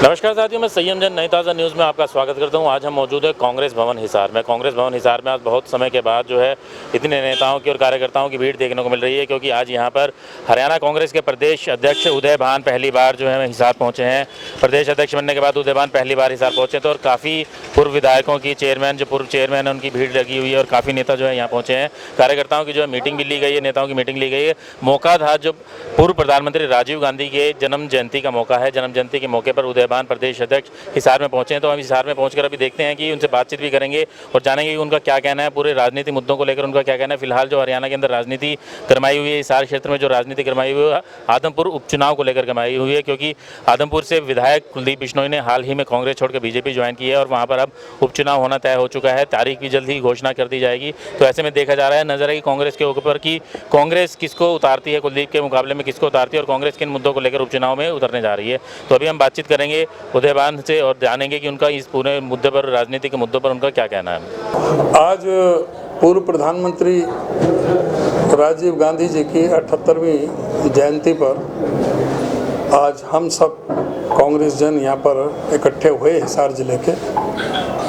नमस्कार साथियों, मैं संयम जैन नई ताज़ा न्यूज़ में आपका स्वागत करता हूं। आज हम मौजूद है कांग्रेस भवन हिसार में। कांग्रेस भवन हिसार में आज बहुत समय के बाद जो है इतने नेताओं की और कार्यकर्ताओं की भीड़ देखने को मिल रही है, क्योंकि आज यहां पर हरियाणा कांग्रेस के प्रदेश अध्यक्ष उदय भान पहली बार जो है हिसार पहुंचे हैं। प्रदेश अध्यक्ष बनने के बाद उदय भान पहली बार हिसार पहुंचे तो और काफ़ी पूर्व विधायकों की पूर्व चेयरमैन है उनकी भीड़ लगी हुई है और काफ़ी नेता जो है यहाँ पहुँचे हैं। कार्यकर्ताओं की जो है मीटिंग भी ली गई है, नेताओं की मीटिंग ली गई है। मौका था जो पूर्व प्रधानमंत्री राजीव गांधी के जन्म जयंती का मौका है। जन्म जयंती के मौके पर उदय भान प्रदेश अध्यक्ष हिसार में पहुंचे हैं, तो हम हिसार में पहुंचकर अभी देखते हैं कि उनसे बातचीत भी करेंगे और जानेंगे कि उनका क्या कहना है, पूरे राजनीतिक मुद्दों को लेकर उनका क्या कहना है। फिलहाल जो हरियाणा के अंदर राजनीति गरमाई हुई है, हिसार क्षेत्र में जो राजनीति गरमाई हुई है आदमपुर उपचुनाव को लेकर गरमाई हुई है, क्योंकि आदमपुर से विधायक कुलदीप बिश्नोई ने हाल ही में कांग्रेस छोड़कर बीजेपी ज्वाइन की है और वहाँ पर अब उपचुनाव होना तय हो चुका है। तारीख भी जल्द ही घोषणा कर दी जाएगी। तो ऐसे में देखा जा रहा है, नजर है कि कांग्रेस के ऊपर कि कांग्रेस किसको उतारती है, कुलदीप के मुकाबले में किसको उतारती है और कांग्रेस किन मुद्दों को लेकर उपचुनाव में उतरने जा रही है। तो अभी हम बातचीत करेंगे उदय भान से और जानेंगे कि उनका इस पूरे मुद्दे पर, राजनीति के मुद्दों पर उनका क्या कहना है। आज पूर्व प्रधानमंत्री राजीव गांधी जी की 78वीं जयंती पर आज हम सब कांग्रेस जन यहाँ पर इकट्ठे हुए हिसार जिले के।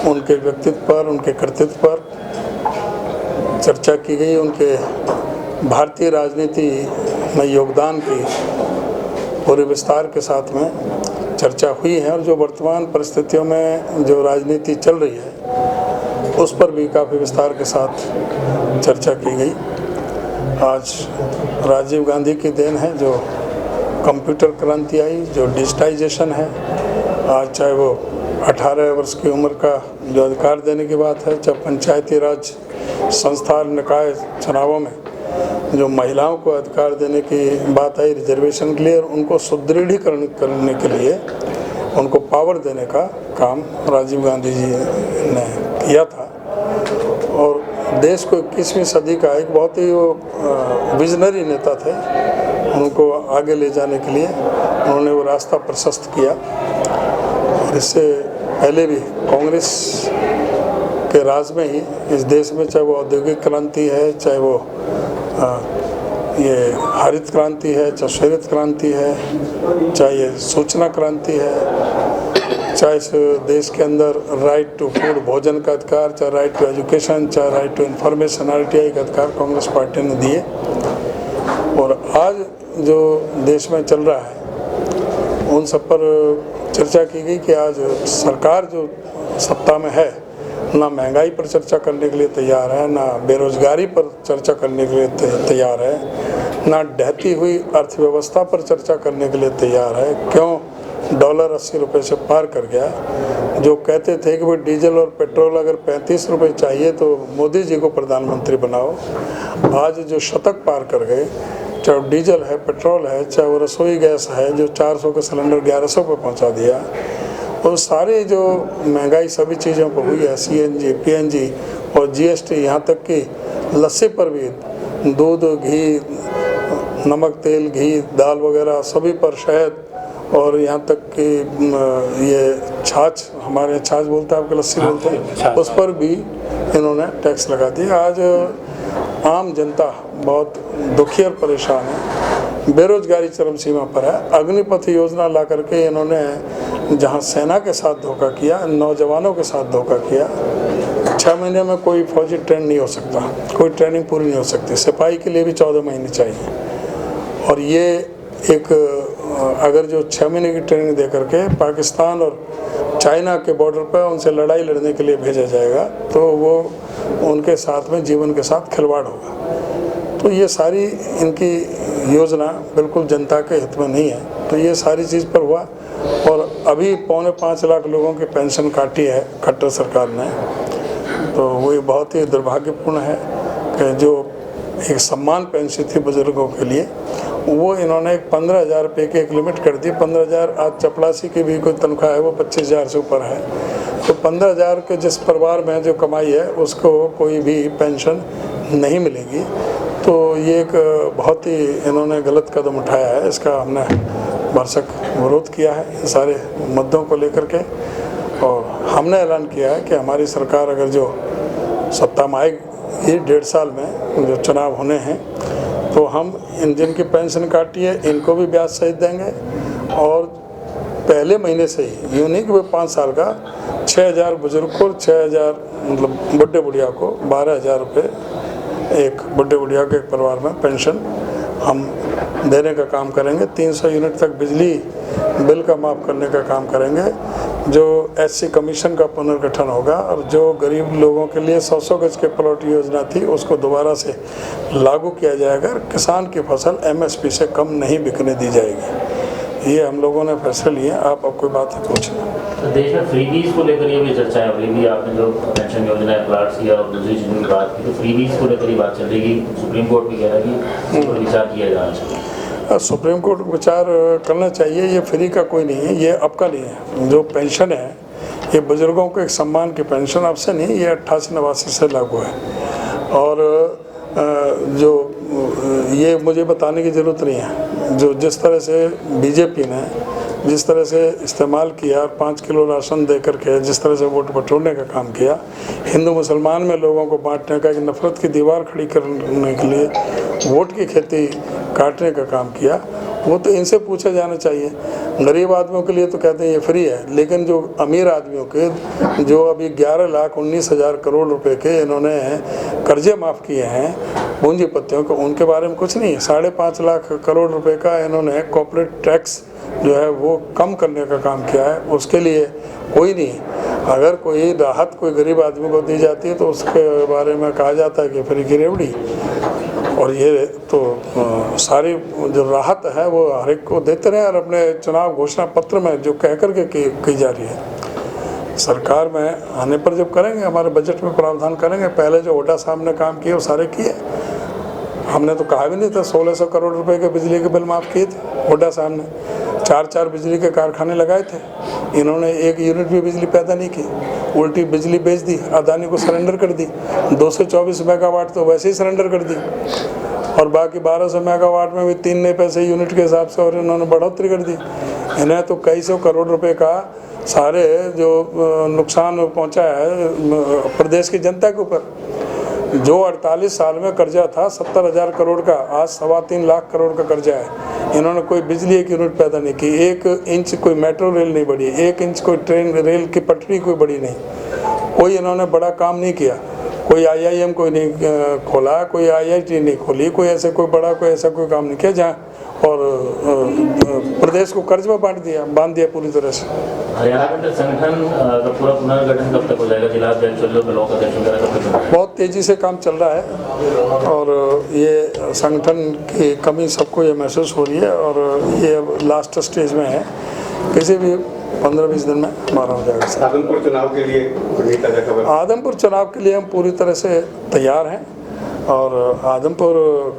उनके व्यक्तित्व पर, उनके कर्तृत्व पर चर्चा की गई, उनके भारतीय राजनीति में योगदान की पूरे विस्तार के साथ में चर्चा हुई है और जो वर्तमान परिस्थितियों में जो राजनीति चल रही है उस पर भी काफ़ी विस्तार के साथ चर्चा की गई। आज राजीव गांधी की देन है जो कंप्यूटर क्रांति आई, जो डिजिटाइजेशन है। आज चाहे वो 18 वर्ष की उम्र का जो अधिकार देने की बात है, चाहे पंचायती राज संस्था निकाय चुनावों में जो महिलाओं को अधिकार देने की बात आई रिजर्वेशन के लिए, और उनको सुदृढ़ीकरण करने के लिए उनको पावर देने का काम राजीव गांधी जी ने किया था। और देश को 21वीं सदी का एक बहुत ही विजनरी नेता थे। उनको आगे ले जाने के लिए उन्होंने वो रास्ता प्रशस्त किया। और इससे पहले भी कांग्रेस के राज में ही इस देश में, चाहे वो औद्योगिक क्रांति है, चाहे वो ये हरित क्रांति है, चाहे श्वेत क्रांति है, चाहे ये सूचना क्रांति है, चाहे इस देश के अंदर राइट टू फूड, भोजन का अधिकार, चाहे राइट टू एजुकेशन, चाहे राइट टू इन्फॉर्मेशन, RTI का अधिकार कांग्रेस पार्टी ने दिए। और आज जो देश में चल रहा है उन सब पर चर्चा की गई कि आज सरकार जो सत्ता में है ना महंगाई पर चर्चा करने के लिए तैयार है, ना बेरोजगारी पर चर्चा करने के लिए तैयार है, ना ढहती हुई अर्थव्यवस्था पर चर्चा करने के लिए तैयार है। क्यों डॉलर 80 रुपये से पार कर गया। जो कहते थे कि भाई डीजल और पेट्रोल अगर 35 रुपये चाहिए तो मोदी जी को प्रधानमंत्री बनाओ, आज जो शतक पार कर गए, चाहे डीजल है, पेट्रोल है, चाहे वो रसोई गैस है जो 400 का सिलेंडर 1100 पे पहुँचा दिया। और सारी जो महंगाई सभी चीज़ों पर हुई है, CNG, PNG और GST, यहाँ तक कि लस्सी पर भी, दूध, घी, नमक, तेल, घी, दाल वगैरह सभी पर, शहद, और यहाँ तक कि ये छाछ, हमारे यहाँ छाछ बोलते हैं, आपके लस्सी बोलते हैं, उस पर भी इन्होंने टैक्स लगा दिया। आज आम जनता बहुत दुखी और परेशान है, बेरोजगारी चरम सीमा पर है। अग्निपथ योजना ला करके इन्होंने जहां सेना के साथ धोखा किया, नौजवानों के साथ धोखा किया। 6 महीने में कोई फौजी ट्रेन नहीं हो सकता, कोई ट्रेनिंग पूरी नहीं हो सकती। सिपाही के लिए भी 14 महीने चाहिए। और ये एक अगर जो 6 महीने की ट्रेनिंग दे करके पाकिस्तान और चाइना के बॉर्डर पर उनसे लड़ाई लड़ने के लिए भेजा जाएगा तो वो उनके साथ में जीवन के साथ खिलवाड़ होगा। तो ये सारी इनकी योजना बिल्कुल जनता के हित में नहीं है। तो ये सारी चीज़ पर हुआ। और अभी 4.25 लाख लोगों की पेंशन काटी है खट्टर सरकार ने। तो वो ये बहुत ही दुर्भाग्यपूर्ण है कि जो एक सम्मान पेंशन थी बुजुर्गों के लिए, वो इन्होंने एक 15,000 रुपये की एक लिमिट कर दी। 15,000, आज चपड़ासी की भी कोई तनख्वाह है वो 25,000 से ऊपर है। तो 15,000 के जिस परिवार में जो कमाई है उसको कोई भी पेंशन नहीं मिलेगी। तो ये एक बहुत ही इन्होंने गलत कदम उठाया है। इसका हमने भरसक विरोध किया है इन सारे मुद्दों को लेकर के। और हमने ऐलान किया है कि हमारी सरकार अगर जो सत्ता में आएगी, ये 1.5 साल में जो चुनाव होने हैं, तो हम इन जिनकी पेंशन काटी है इनको भी ब्याज सहित देंगे और पहले महीने से ही, यूँ नहीं कि वो 5 साल का, 6,000 बुजुर्ग को, 6,000 मतलब बुढ़े बुढ़िया को 12,000 रुपये एक बुढ़े बुढ़िया के एक परिवार में पेंशन हम देने का काम करेंगे। 300 यूनिट तक बिजली बिल का माफ़ करने का काम करेंगे। जो एससी कमीशन का पुनर्गठन होगा और जो गरीब लोगों के लिए 100 गज के प्लॉट योजना थी उसको दोबारा से लागू किया जाएगा। किसान की फसल एमएसपी से कम नहीं बिकने दी जाएगी। ये हम लोगों ने फैसले लिए। आप अब कोई बात है पूछें। तो देश में फ्रीबीज को लेकर ये भी चर्चा है, अभी भी आपने जो पेंशन योजना है प्लाट्स की और दूसरी चीज़ों की बात की, तो फ्रीबीज को लेकर ही बात चल रही है। सुप्रीम कोर्ट भी कह रहा है कि इस पर विचार किया जाना चाहिए। सुप्रीम कोर्ट विचार करना चाहिए। ये फ्री का कोई नहीं है, ये आपका नहीं है। जो पेंशन है ये बुजुर्गों को एक सम्मान की पेंशन आपसे नहीं, ये 88-89 से लागू है। और जो ये मुझे बताने की ज़रूरत नहीं है, जो जिस तरह से बीजेपी ने जिस तरह से इस्तेमाल किया, 5 किलो राशन दे करके जिस तरह से वोट बटोरने का काम किया, हिंदू मुसलमान में लोगों को बांटने का, एक नफरत की दीवार खड़ी करने के लिए वोट की खेती काटने का काम किया, वो तो इनसे पूछा जाना चाहिए। गरीब आदमियों के लिए तो कहते हैं ये फ्री है, लेकिन जो अमीर आदमियों के जो अभी 11,19,000 करोड़ रुपए के इन्होंने कर्जे माफ़ किए हैं पूंजीपतियों को, उनके बारे में कुछ नहीं है। 5.5 लाख करोड़ रुपए का इन्होंने कॉर्पोरेट टैक्स जो है वो कम करने का काम किया है। उसके लिए कोई नहीं, अगर कोई राहत कोई गरीब आदमी को दी जाती है तो उसके बारे में कहा जाता है कि फ्री की रेवड़ी। और ये तो सारी जो राहत है वो हर एक को देते रहे और अपने चुनाव घोषणा पत्र में जो कह कर के की जा रही है। सरकार में आने पर जब करेंगे, हमारे बजट में प्रावधान करेंगे। पहले जो हुड्डा साहब ने काम किए वो सारे किए, हमने तो कहा भी नहीं था। 1,600 करोड़ रुपए के बिजली के बिल माफ़ किए थे हुड्डा साहब ने। 4 बिजली के कारखाने लगाए थे, इन्होंने 1 यूनिट भी बिजली पैदा नहीं की, उल्टी बिजली बेच दी, अदानी को सरेंडर कर दी। 224 मेगावाट तो वैसे ही सरेंडर कर दी और बाकी 1200 मेगावाट में भी 3 नए पैसे यूनिट के हिसाब से और इन्होंने बढ़ोतरी कर दी। इन्हें तो कई सौ करोड़ रुपए का सारे जो नुकसान पहुंचा है प्रदेश की जनता के ऊपर। जो 48 साल में कर्जा था 70,000 करोड़ का, आज 3.25 लाख करोड़ का कर्जा है। इन्होंने कोई बिजली 1 यूनिट पैदा नहीं की, 1 इंच कोई मेट्रो रेल नहीं बढ़ी, 1 इंच कोई ट्रेन रेल की पटरी कोई बढ़ी नहीं, कोई इन्होंने बड़ा काम नहीं किया। कोई IIM कोई नहीं खोला, कोई IIT नहीं खोली, कोई ऐसा कोई काम नहीं किया जहाँ, और प्रदेश को कर्ज में बांध दिया पूरी तरह से। हरियाणा का संगठन का पूरा पुनर्गठन कब तक हो जाएगा? जिला अध्यक्ष, ब्लॉक अध्यक्ष वगैरह कब तक? बहुत तेज़ी से काम चल रहा है और ये संगठन की कमी सबको ये महसूस हो रही है और ये लास्ट स्टेज में है। किसी भी 15-20 दिन में हमारा हो जाएगा। आदमपुर चुनाव के लिए आदमपुर चुनाव के लिए हम पूरी तरह से तैयार हैं और आदमपुर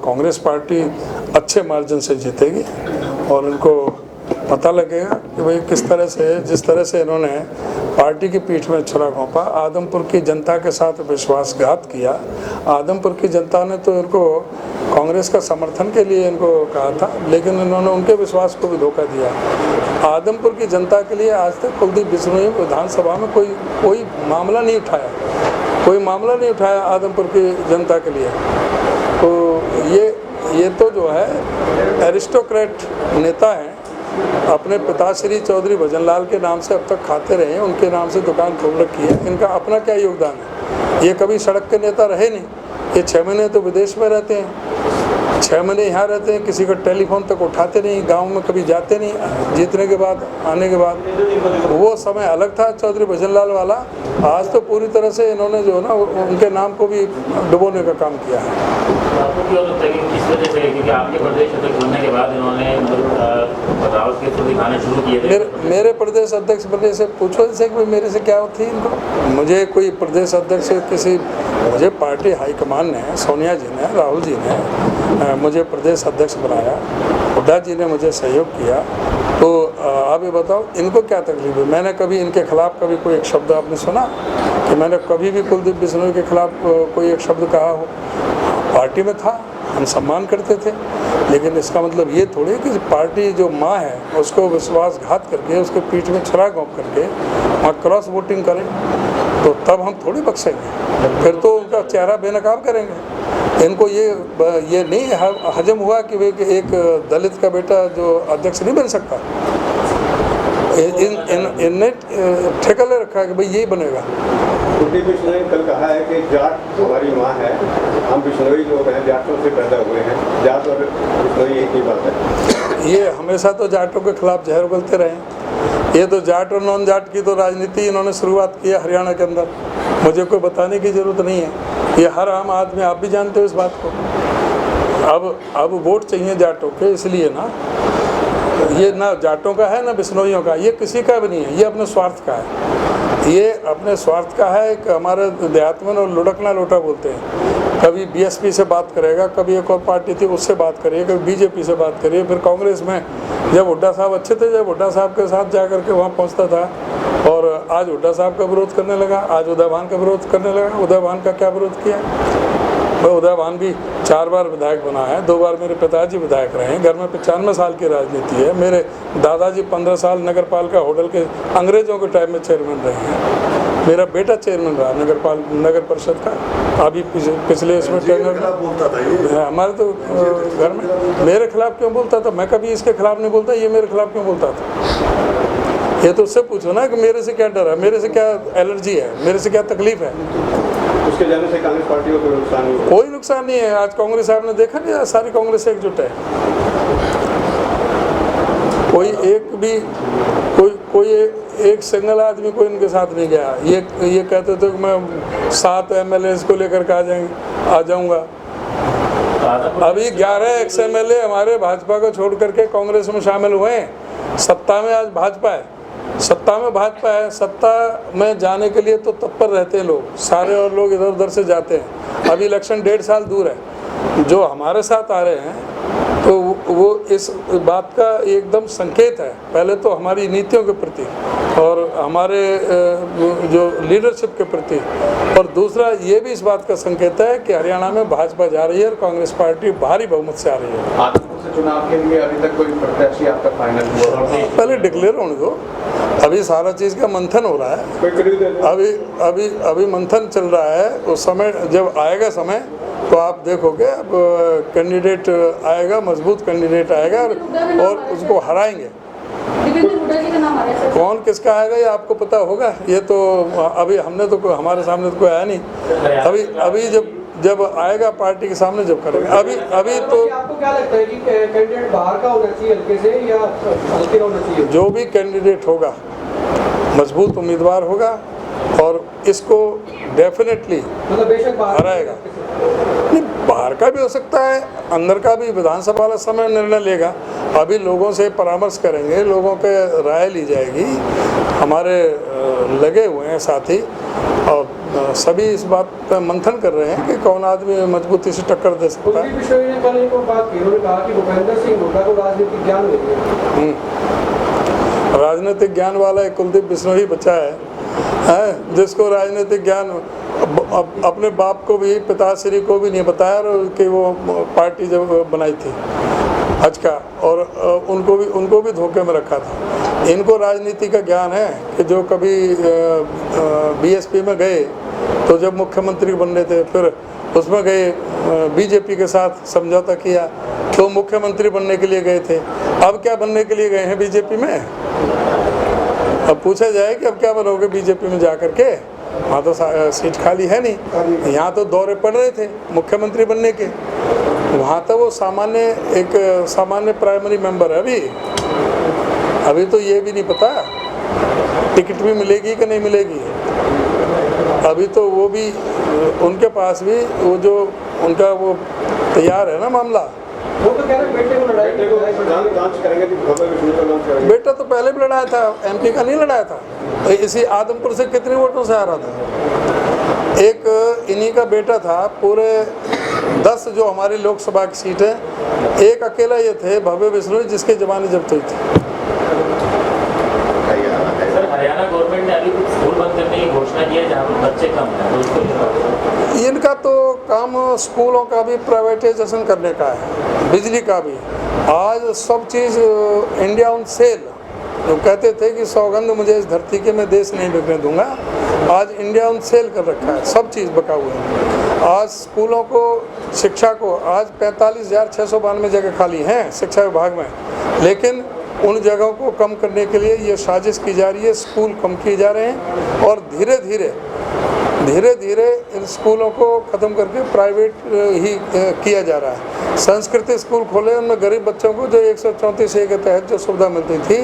कांग्रेस पार्टी अच्छे मार्जिन से जीतेगी और इनको पता लगेगा कि भाई किस तरह से, जिस तरह से इन्होंने पार्टी की पीठ में छुरा घोंपा, आदमपुर की जनता के साथ विश्वासघात किया। आदमपुर की जनता ने तो इनको कांग्रेस का समर्थन के लिए इनको कहा था, लेकिन इन्होंने उनके विश्वास को भी धोखा दिया। आदमपुर की जनता के लिए आज तक कुलदीप बिश्नोई विधानसभा में कोई मामला नहीं उठाया, कोई मामला नहीं उठाया आदमपुर की जनता के लिए। तो ये तो जो है एरिस्टोक्रेट नेता हैं, अपने पिताश्री चौधरी भजनलाल के नाम से अब तक खाते रहे, उनके नाम से दुकान खोल रखी है। इनका अपना क्या योगदान है? ये कभी सड़क के नेता रहे नहीं। ये 6 महीने तो विदेश में रहते हैं, 6 महीने यहाँ रहते हैं, किसी का टेलीफोन तक उठाते नहीं, गांव में कभी जाते नहीं। जीतने के बाद, आने के बाद वो समय अलग था चौधरी भजनलाल वाला। आज तो पूरी तरह से इन्होंने जो है ना उनके नाम को भी डुबोने का काम किया है। आपको क्या लगता है कि किस वजह से? क्योंकि आपके प्रदेश अध्यक्ष बनने के बाद इन्होंने रावत के थ्रू दिखाने शुरू किए थे। मेरे प्रदेश अध्यक्ष बनने से पूछो जैसे कि मेरे से क्या होती है इनको। मुझे कोई प्रदेश अध्यक्ष मुझे पार्टी हाईकमान ने, सोनिया जी ने, राहुल जी ने मुझे प्रदेश अध्यक्ष बनाया, हुड्डा जी ने मुझे सहयोग किया। तो आप ये बताओ इनको क्या तकलीफ है? मैंने कभी इनके खिलाफ कभी कोई एक शब्द आपने सुना कि मैंने कभी भी कुलदीप बिश्नोई के खिलाफ कोई एक शब्द कहा हो? पार्टी में था, हम सम्मान करते थे, लेकिन इसका मतलब ये थोड़ी कि पार्टी जो माँ है उसको विश्वासघात करके, उसके पीठ में छुरा घोंप करके वहाँ क्रॉस वोटिंग करें तो तब हम थोड़ी बख्शेंगे, फिर तो उनका चेहरा बेनकाब करेंगे। इनको ये नहीं हजम हुआ कि वे एक दलित का बेटा जो अध्यक्ष नहीं बन सकता। इनने ठेका ले रखा है कि भाई यही बनेगा। कुलदीप बिश्नोई ने कल कहा है कि जाट हमारी माँ है, हम बिश्नोई लोग हैं, जाटों से पैदा हुए हैं, जाट और बिश्नोई एक ही बात है। ये हमेशा तो जाटों के खिलाफ जहर उगलते रहे। ये तो जाट और नॉन जाट की तो राजनीति इन्होंने शुरुआत की है हरियाणा के अंदर, मुझे कोई बताने की ज़रूरत नहीं है। ये हर आम आदमी, आप भी जानते हो इस बात को। अब वोट चाहिए जाटों के, इसलिए ना ये ना जाटों का है ना बिश्नोइयों का, ये किसी का भी नहीं है, ये अपने स्वार्थ का है। ये अपने स्वार्थ का है। एक हमारे देहात में और लुढ़कना लोटा बोलते हैं, कभी बीएसपी से बात करेगा, कभी एक और पार्टी थी उससे बात करिए, कभी बीजेपी से बात करिए। फिर कांग्रेस में जब हुड्डा साहब अच्छे थे, जब हुड्डा साहब के साथ जा कर के वहाँ पहुँचता था, और आज हुड्डा साहब का विरोध करने लगा, आज उदय भान का विरोध करने लगा। उदय भान का क्या विरोध किया? मैं उदय भान भी 4 बार विधायक बना है, 2 बार मेरे पिताजी विधायक रहे हैं, घर में 95 साल की राजनीति है। मेरे दादाजी 15 साल नगर पालिका होटल के अंग्रेजों के टाइम में चेयरमैन रहे हैं। मेरा बेटा चेयरमैन रहा नगर परिषद का, अभी पिछले इसमें टेंडर बोलता था ये। हमारे तो घर में मेरे खिलाफ क्यों बोलता था? मैं कभी इसके खिलाफ नहीं बोलता, ये मेरे खिलाफ क्यों बोलता था? ये तो उससे पूछो ना कि मेरे से क्या डर है, मेरे से क्या एलर्जी है, मेरे से क्या तकलीफ है। उसके जाने से कांग्रेस पार्टी को कोई नुकसान नहीं हुआ? कोई नुकसान नहीं है। आज कांग्रेस साहब ने देखा नहीं, सारी कांग्रेस एकजुट है। कोई एक भी कोई एक सिंगल आदमी कोई इनके साथ नहीं गया। ये कहते थे कि मैं 7 MLA को लेकर के आ जाऊंगा। अभी 11 ex-MLA हमारे भाजपा को छोड़ करके कांग्रेस में शामिल हुए हैं। सत्ता में आज भाजपा है, सत्ता में भाजपा है। सत्ता में जाने के लिए तो तत्पर रहते हैं लोग, सारे और लोग इधर उधर से जाते हैं। अभी इलेक्शन 1.5 साल दूर है। जो हमारे साथ आ रहे हैं तो वो इस बात का एकदम संकेत है, पहले तो हमारी नीतियों के प्रति और हमारे जो लीडरशिप के प्रति, और दूसरा ये भी इस बात का संकेत है कि हरियाणा में भाजपा जा रही है और कांग्रेस पार्टी भारी बहुमत से आ रही है। आदमपुर से चुनाव के लिए अभी तक कोई प्रत्याशी आपका फाइनल हुआ? पहले डिक्लेयर होने दो, अभी सारा चीज़ का मंथन हो रहा है। अभी मंथन चल रहा है। उस समय जब आएगा समय तो आप देखोगे, अब कैंडिडेट आएगा, मजबूत कैंडिडेट आएगा और उसको हराएंगे। कौन किसका आएगा ये आपको पता होगा। ये तो अभी हमने तो हमारे सामने तो कोई आया नहीं। अभी जब आएगा पार्टी के सामने जब करेंगे। अभी तो आपको क्या लगता है कि कैंडिडेट बाहर का होना चाहिए हल्के से या हल्के होना चाहिए? जो भी कैंडिडेट होगा मजबूत उम्मीदवार होगा और इसको डेफिनेटली मतलब बेशक हराएगा। नहीं, बाहर का भी हो सकता है, अंदर का भी विधानसभा वाला समय निर्णय लेगा। अभी लोगों से परामर्श करेंगे, लोगों के राय ली जाएगी। हमारे लगे हुए हैं साथी और सभी इस बात पर मंथन कर रहे हैं कि कौन आदमी मजबूती से टक्कर दे सकता है। कुलदीप बिश्नोई ने कल एक और बात की, उन्होंने कहा कि भूपेंद्र सिंह हुड्डा को राजनीतिक ज्ञान नहीं है। राजनीतिक ज्ञान वाला एक कुलदीप बिश्नोई बच्चा है जिसको राजनीतिक ज्ञान अपने बाप को भी, पिताश्री को भी नहीं बताया कि वो पार्टी जब बनाई थी आज का, और उनको भी धोखे में रखा था। इनको राजनीति का ज्ञान है कि जो कभी बीएसपी में गए तो जब मुख्यमंत्री बनने थे, फिर उसमें गए, बीजेपी के साथ समझौता किया तो मुख्यमंत्री बनने के लिए गए थे। अब क्या बनने के लिए गए हैं बीजेपी में? अब पूछा जाए कि अब क्या बनोगे बीजेपी में जा कर के? वहाँ तो सीट खाली है नहीं। यहाँ तो दौरे पड़ रहे थे मुख्यमंत्री बनने के, वहाँ तो वो सामान्य प्राइमरी मेंबर है। अभी तो ये भी नहीं पता टिकट भी मिलेगी कि नहीं मिलेगी। अभी तो वो भी, उनके पास भी वो जो उनका वो तैयार है ना मामला। वो तो कह रहे बेटे को लड़ाई बेटा तो पहले भी लड़ाया था, एमपी का नहीं लड़ाया था। इसी आदमपुर से कितने वोटों से आ रहा था। एक इन्हीं का बेटा था। पूरे 10 जो हमारी लोकसभा की सीट है, एक अकेला ये थे भव्य बिश्नोई जिसके जमाने जब्त हुई थी। हरियाणा गवर्नमेंट ने अभी कुछ स्कूल बंद करने की घोषणा की है जहाँ पर बच्चे कम हैं, तो उसको इनका तो काम स्कूलों का भी प्राइवेटाइजेशन करने का है, बिजली का भी। आज सब चीज़ इंडिया ऑन सेल। जो कहते थे कि सौगंध मुझे इस धरती के मैं देश नहीं बिकने दूंगा, आज इंडिया ऑन सेल कर रखा है, सब चीज़ बका हुआ है। आज स्कूलों को, शिक्षा को, आज 45,692 जगह खाली हैं शिक्षा विभाग में, लेकिन उन जगहों को कम करने के लिए ये साजिश की जा रही है। स्कूल कम किए जा रहे हैं और धीरे धीरे इन स्कूलों को ख़त्म करके प्राइवेट ही किया जा रहा है। संस्कृति स्कूल खोले, उनमें गरीब बच्चों को जो 134A के तहत जो सुविधा मिलती थी,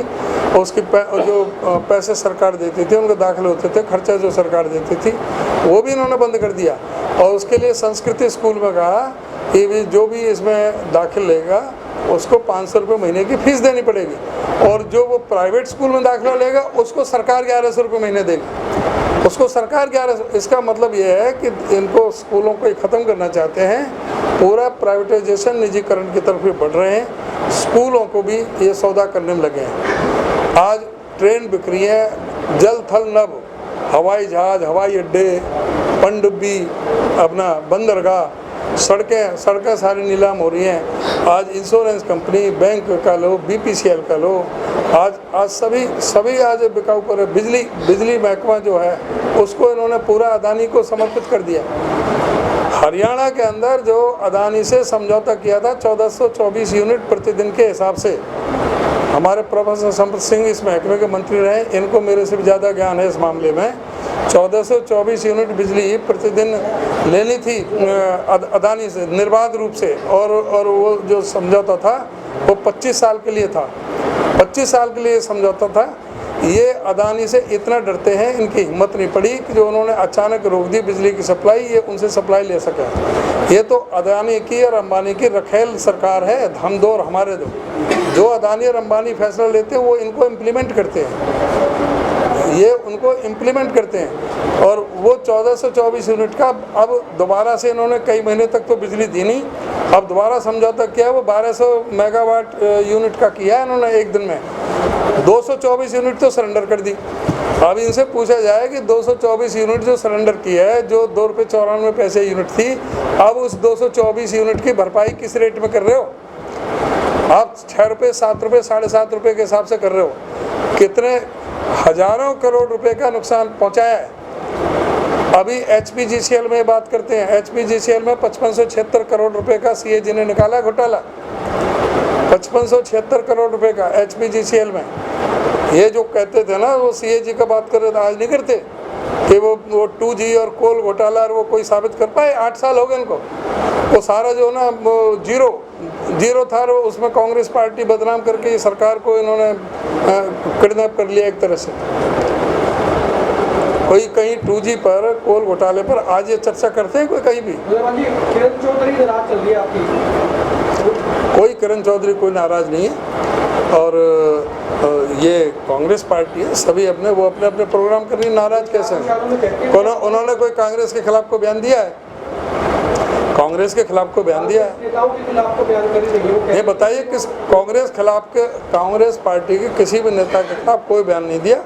उसकी जो पैसे सरकार देती थी, उनके दाखिले होते थे, खर्चा जो सरकार देती थी, वो भी इन्होंने बंद कर दिया। और उसके लिए संस्कृति स्कूल में कहा कि जो भी इसमें दाखिल लेगा उसको 500 रुपये महीने की फ़ीस देनी पड़ेगी, और जो वो प्राइवेट स्कूल में दाखिला लेगा उसको सरकार 1100 रुपये महीने देगी, उसको सरकार 1100। इसका मतलब ये है कि इनको स्कूलों को ख़त्म करना चाहते हैं, पूरा प्राइवेटाइजेशन, निजीकरण की तरफ भी बढ़ रहे हैं। स्कूलों को भी ये सौदा करने में लगे हैं। आज ट्रेन बिक रही है, जल थल नभ, हवाई जहाज, हवाई अड्डे, पनडुब्बी, अपना बंदरगाह, सड़कें सारी नीलाम हो रही हैं। आज इंश्योरेंस कंपनी, बैंक का लो, BPCL का लो, आज सभी आज बिकाऊ पर है। बिजली महकमा जो है उसको इन्होंने पूरा अदानी को समर्पित कर दिया। हरियाणा के अंदर जो अदानी से समझौता किया था 1424 यूनिट प्रतिदिन के हिसाब से, हमारे प्रोफेसर संपत सिंह इस महकमे के मंत्री रहे, इनको मेरे से भी ज़्यादा ज्ञान है इस मामले में। 1424 यूनिट बिजली प्रतिदिन लेनी थी अदानी से निर्बाध रूप से, और वो जो समझौता था वो 25 साल के लिए था। 25 साल के लिए समझौता था। ये अदानी से इतना डरते हैं, इनकी हिम्मत नहीं पड़ी कि जो उन्होंने अचानक रोक दी बिजली की सप्लाई, ये उनसे सप्लाई ले सके। ये तो अदानी की और अंबानी की रखेल सरकार है, हम दो और हमारे दो। जो अदानी और अंबानी फैसला लेते हैं वो इनको इम्प्लीमेंट करते हैं, ये उनको इम्प्लीमेंट करते हैं। और वो 1424 यूनिट का अब दोबारा से इन्होंने कई महीने तक तो बिजली दी नहीं, अब दोबारा समझौता किया, वो 1200 मेगावाट यूनिट का किया है इन्होंने एक दिन में। 224 यूनिट तो सरेंडर कर दी। अब इनसे पूछा जाए कि 224 यूनिट जो सरेंडर की है, जो 2 रुपये 94 पैसे यूनिट थी, अब उस 224 यूनिट की भरपाई किस रेट में कर रहे हो? आप 6 रुपये, 7 रुपये, 7.5 रुपये के हिसाब से कर रहे हो। कितने हजारों करोड़ रुपए का नुकसान पहुंचाया है। अभी HPGCL में बात करते हैं। HPGCL में 5576 करोड़ रुपए का CAG ने निकाला घोटाला, 5576 करोड़ रुपए का HPGCL में। ये जो कहते थे ना, वो CAG का बात कर रहे थे, आज नहीं करते कि वो 2G और कोल घोटाला और वो कोई साबित कर पाए। 8 साल हो गए इनको। वो सारा जो ना जीरो था, वो उसमें कांग्रेस पार्टी बदनाम करके सरकार को इन्होंने किडनैप कर लिया एक तरह से। कोई कहीं 2G पर, कोल घोटाले पर आज ये चर्चा करते हैं कोई कहीं भी? किरण चौधरी नाराज चल रही है आपकी? कोई किरण चौधरी कोई नाराज नहीं है, और ये कांग्रेस पार्टी है, सभी अपने प्रोग्राम कर रही है। नाराज कैसे हैं? उन्होंने कोई कांग्रेस के खिलाफ को बयान दिया है? कांग्रेस के खिलाफ को बयान दिया है? नेताओं के खिलाफ को बयान करी नहीं। ये बताइए किस कांग्रेस पार्टी के किसी भी नेता के खिलाफ कोई बयान नहीं दिया।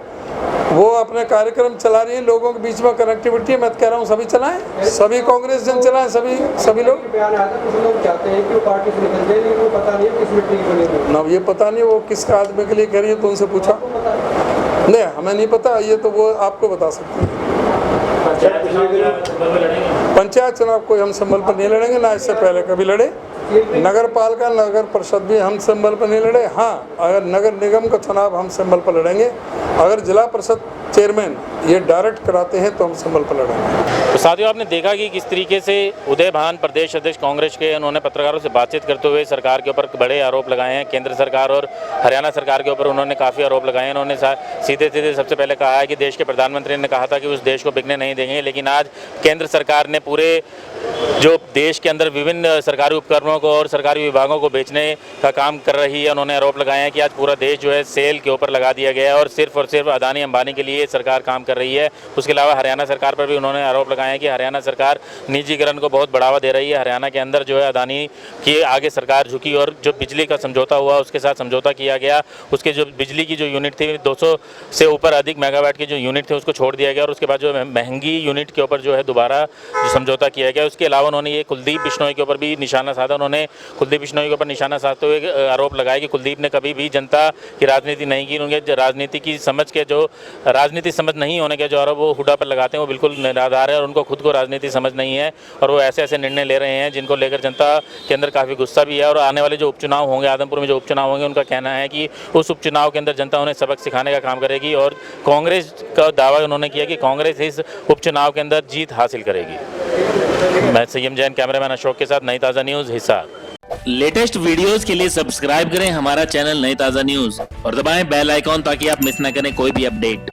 वो अपने कार्यक्रम चला रही है, लोगों के बीच में कनेक्टिविटी। मैं कह रहा हूँ सभी चलाएं, सभी कांग्रेस जन चलाएं, सभी लोग। बयान आया था, कुछ लोग चाहते हैं कि वो पार्टी से निकल जाए, लेकिन वो पता नहीं है किस मिट्टी की बनी हुई। ना ये पता नहीं वो किस आदमी के लिए कह रही है, तो उनसे पूछा? नहीं, हमें नहीं पता, ये तो वो आपको बता सकते हैं। पंचायत चुनाव कोई हम संबल पर नहीं लड़ेंगे, ना इससे पहले कभी लड़े। नगर पालिका, नगर परिषद भी हम संबल पर नहीं लड़े। हाँ, अगर नगर निगम का चुनाव हम संबल पर लड़ेंगे। अगर जिला परिषद चेयरमैन ये डायरेक्ट कराते हैं तो हम संबल पर लड़ेंगे। तो साथियों, आपने देखा कि किस तरीके से उदय भान, प्रदेश अध्यक्ष कांग्रेस के, उन्होंने पत्रकारों से बातचीत करते हुए सरकार के ऊपर बड़े आरोप लगाए हैं। केंद्र सरकार और हरियाणा सरकार के ऊपर उन्होंने काफ़ी आरोप लगाए हैं। उन्होंने सीधे सबसे पहले कहा है कि देश के प्रधानमंत्री ने कहा था कि उस देश को बिकने नहीं देंगे, लेकिन आज केंद्र सरकार ने पूरे जो देश के अंदर विभिन्न सरकारी उपकरणों को और सरकारी विभागों को बेचने का काम कर रही है। उन्होंने आरोप लगाए हैं कि आज पूरा देश जो है सेल के ऊपर लगा दिया गया है और सिर्फ अदानी अंबानी के लिए सरकार काम कर रही है। उसके अलावा हरियाणा सरकार पर भी उन्होंने आरोप लगाए हैं कि हरियाणा सरकार निजीकरण को बहुत बढ़ावा दे रही है। हरियाणा के अंदर जो है अदानी की आगे सरकार झुकी और जो बिजली का समझौता हुआ, उसके साथ समझौता किया गया। उसके जो बिजली की जो यूनिट थी, 200 से ऊपर अधिक मेगावाट की जो यूनिट थे, उसको छोड़ दिया गया और उसके बाद जो महंगी यूनिट के ऊपर जो है दोबारा जो समझौता किया गया। उसके अलावा उन्होंने ये कुलदीप बिश्नोई के ऊपर भी निशाना साधा। उन्होंने कुलदीप बिश्नोई के ऊपर निशाना साधते हुए आरोप लगाया कि कुलदीप ने कभी भी जनता की राजनीति नहीं की। उनके राजनीति की समझ के जो राजनीति समझ नहीं होने के जो आरोप वो हुड्डा पर लगाते हैं वो बिल्कुल निराधार है और उनको खुद को राजनीति समझ नहीं है और वो ऐसे ऐसे निर्णय ले रहे हैं जिनको लेकर जनता के अंदर काफ़ी गुस्सा भी है। और आने वाले जो उपचुनाव होंगे, आदमपुर में जो उपचुनाव होंगे, उनका कहना है कि उस उपचुनाव के अंदर जनता उन्हें सबक सिखाने का काम करेगी और कांग्रेस का दावा उन्होंने किया कि कांग्रेस इस उपचुनाव के अंदर जीत हासिल करेगी। मैं संयम जैन, कैमरामैन अशोक के साथ, नई ताज़ा न्यूज़, हिसार। लेटेस्ट वीडियोस के लिए सब्सक्राइब करें हमारा चैनल नई ताज़ा न्यूज़ और दबाएं बेल आइकॉन ताकि आप मिस ना करें कोई भी अपडेट।